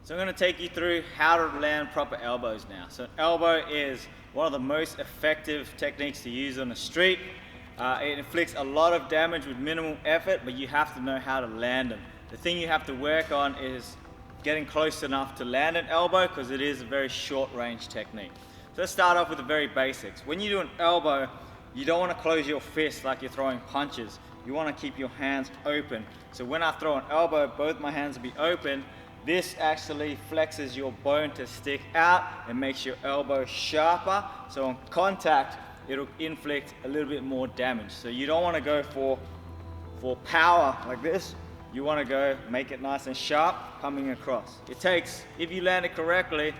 So I'm going to take you through how to land proper elbows now. So an elbow is one of the most effective techniques to use on the street. It inflicts a lot of damage with minimal effort, but you have to know how to land them. The thing you have to work on is getting close enough to land an elbow, because it is a very short range technique. So let's start off with the very basics. When you do an elbow, you don't want to close your fist like you're throwing punches. You want to keep your hands open. So when I throw an elbow, both my hands will be open. This actually flexes your bone to stick out and makes your elbow sharper. So on contact, it'll inflict a little bit more damage. So you don't want to go for power like this. You want to go make it nice and sharp coming across. It takes, if you land it correctly,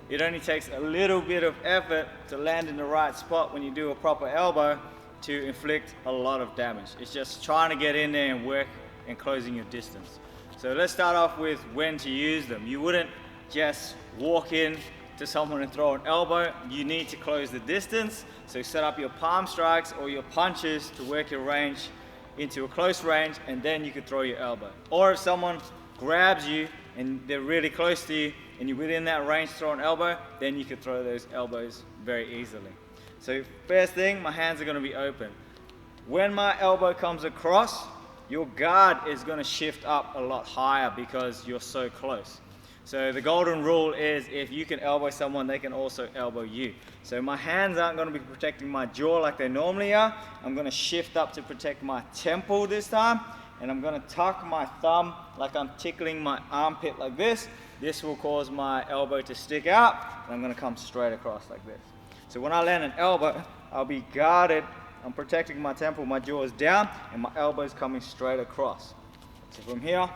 it only takes a little bit of effort to land in the right spot when you do a proper elbow to inflict a lot of damage. It's just trying to get in there and work and closing your distance. So let's start off with when to use them. You wouldn't just walk in to someone and throw an elbow. You need to close the distance. So set up your palm strikes or your punches to work your range into a close range, and then you could throw your elbow. Or if someone grabs you and they're really close to you and you're within that range to throw an elbow, then you could throw those elbows very easily. So first thing, my hands are going to be open. When my elbow comes across, your guard is going to shift up a lot higher because you're so close. So the golden rule is if you can elbow someone, they can also elbow you. So my hands aren't going to be protecting my jaw like they normally are. I'm going to shift up to protect my temple this time, and I'm going to tuck my thumb like I'm tickling my armpit like this. This will cause my elbow to stick out, and I'm going to come straight across like this. So when I land an elbow, I'll be guarded. I'm protecting my temple, my jaw is down, and my elbow is coming straight across. So from here,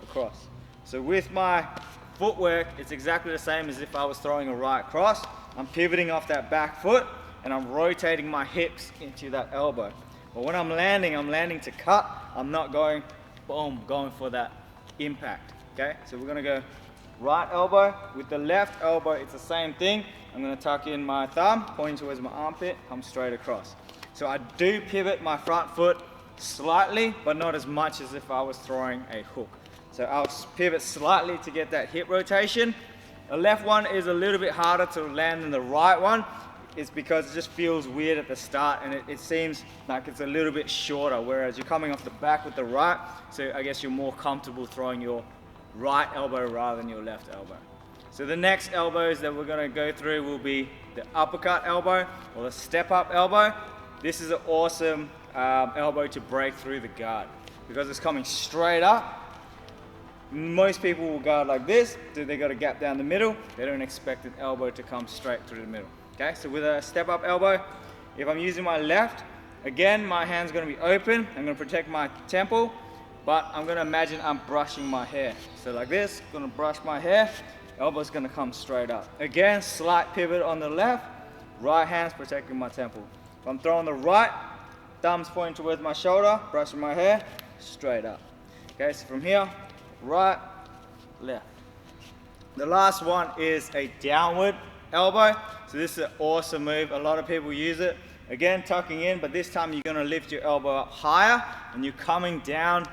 across. So with my footwork, it's exactly the same as if I was throwing a right cross. I'm pivoting off that back foot, and I'm rotating my hips into that elbow. But when I'm landing to cut. I'm not going, boom, going for that impact, okay? So we're gonna go right elbow. With the left elbow, it's the same thing. I'm gonna tuck in my thumb, pointing towards my armpit, come straight across. So I do pivot my front foot slightly, but not as much as if I was throwing a hook. So I'll pivot slightly to get that hip rotation. The left one is a little bit harder to land than the right one. It's because it just feels weird at the start, and it seems like it's a little bit shorter, whereas you're coming off the back with the right, so I guess you're more comfortable throwing your right elbow rather than your left elbow. So the next elbows that we're gonna go through will be the uppercut elbow or the step up elbow. This is an awesome elbow to break through the guard because it's coming straight up. Most people will guard like this, so they got a gap down the middle. They don't expect an elbow to come straight through the middle. Okay, so with a step up elbow, if I'm using my left, again, my hand's gonna be open. I'm gonna protect my temple, but I'm gonna imagine I'm brushing my hair. So like this, gonna brush my hair, elbow's gonna come straight up. Again, slight pivot on the left, right hand's protecting my temple. If I'm throwing the right, thumb's pointing towards my shoulder, brushing my hair, straight up. Okay, so from here, right, left. The last one is a downward elbow. So this is an awesome move. A lot of people use it. Again, tucking in, but this time you're gonna lift your elbow up higher and you're coming down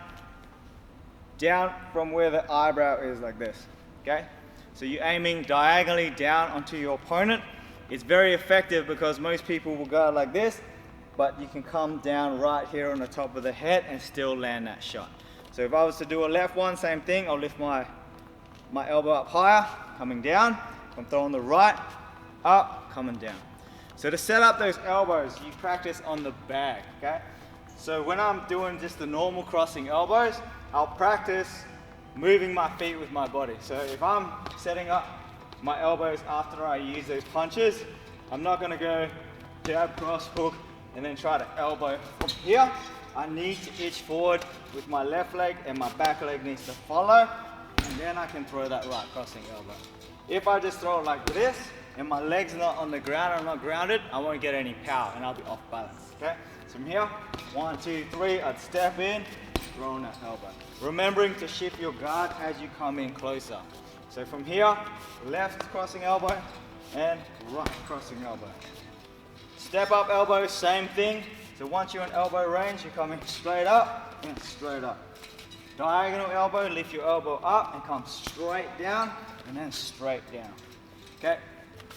from where the eyebrow is like this, okay? So you're aiming diagonally down onto your opponent. It's very effective because most people will go like this, but you can come down right here on the top of the head and still land that shot. So if I was to do a left one, same thing, I'll lift my elbow up higher, coming down. If I'm throwing the right, up, coming down. So to set up those elbows, you practice on the bag, okay? So when I'm doing just the normal crossing elbows, I'll practice moving my feet with my body. So if I'm setting up my elbows after I use those punches, I'm not gonna go jab, cross, hook, and then try to elbow from here. I need to itch forward with my left leg, and my back leg needs to follow, and then I can throw that right crossing elbow. If I just throw it like this, and my leg's not on the ground, I'm not grounded, I won't get any power, and I'll be off balance, okay? So from here, 1, 2, 3, I'd step in, throwing that elbow. Remembering to shift your guard as you come in closer. So from here, left crossing elbow, and right crossing elbow. Step up elbow, same thing. So once you're in elbow range, you're coming straight up and straight up. Diagonal elbow, lift your elbow up and come straight down. and then straight down. Okay,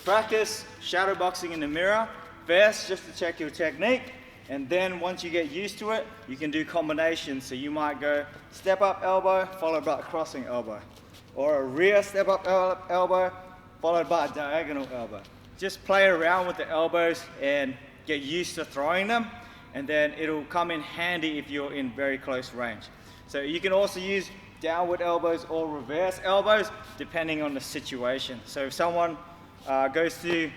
practice shadow boxing in the mirror first just to check your technique, and then once you get used to it, you can do combinations. So you might go step up elbow followed by a crossing elbow, or a rear step up elbow followed by a diagonal elbow. Just play around with the elbows and get used to throwing them, and then it'll come in handy if you're in very close range. So you can also use downward elbows or reverse elbows depending on the situation. So if someone goes to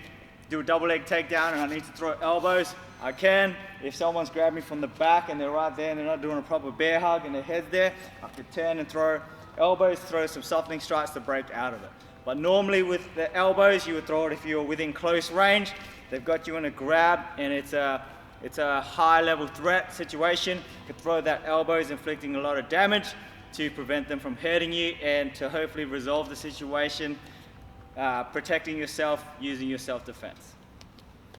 do a double leg takedown and I need to throw elbows, I can. If someone's grabbed me from the back and they're right there and they're not doing a proper bear hug and their head's there, I could turn and throw elbows, throw some softening strikes to break out of it. But normally with the elbows, you would throw it if you're within close range. They've got you in a grab and it's a high level threat situation. You could throw that elbows, inflicting a lot of damage to prevent them from hurting you and to hopefully resolve the situation, protecting yourself using your self-defense.